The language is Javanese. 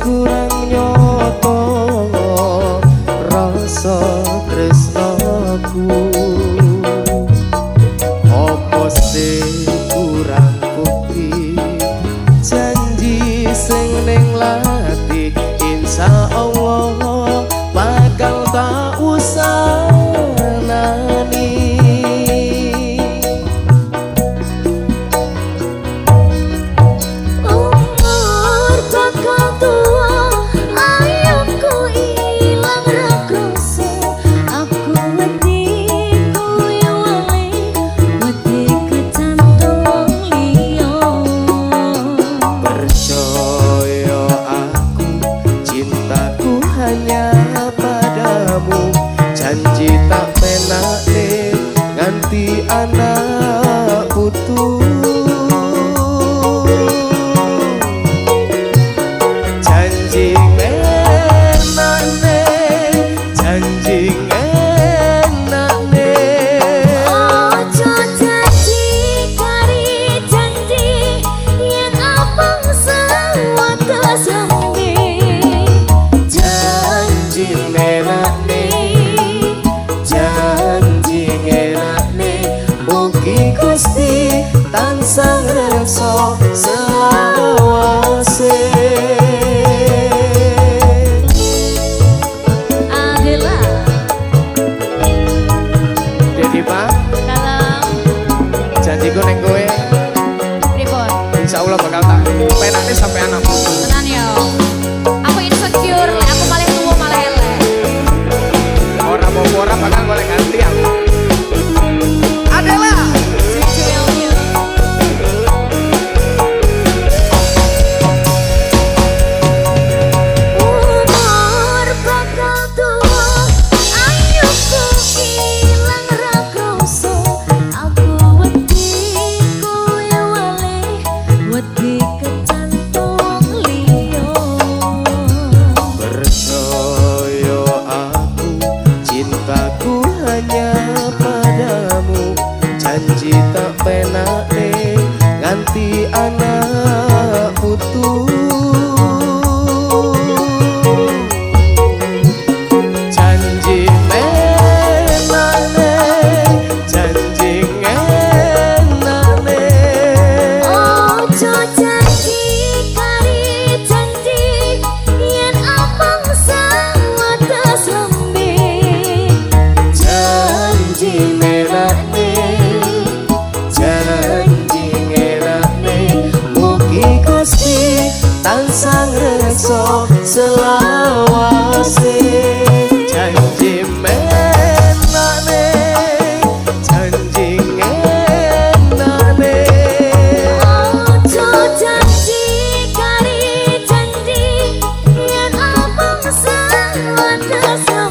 kurang nyoto rasa tresnaku, opo sing kurang bukti janji sing ning lati, insyaallah bakal tak usanani. Janji tak penak nih nganti anak putu, janji enak nih, janji enak nih. Ojo janji kari janji yang abang sewaktu sembi, janji enak nih, Gusti tansah ngrekso selawase. Adela Dedi Pak dalam janjiku neng kowe pripun? insyaallah bakal tak penane sampai anak putu. Tenan yo. Aku insecure, aku malah tuwa malah elek. Ora apa-apa, ora bakal golek ganti aku. Adela janji tak penak nih nganti anak putu, janji enak nih, janji enak nih. Ojo janji kari janji yen abang sewaktu sembi, janji enak nih, janji enak nih, mugi Gusti tansah ngrekso selawase. Janji enak nih, janji enak nih. ojo janji kari janji yen abang sewaktu sembi.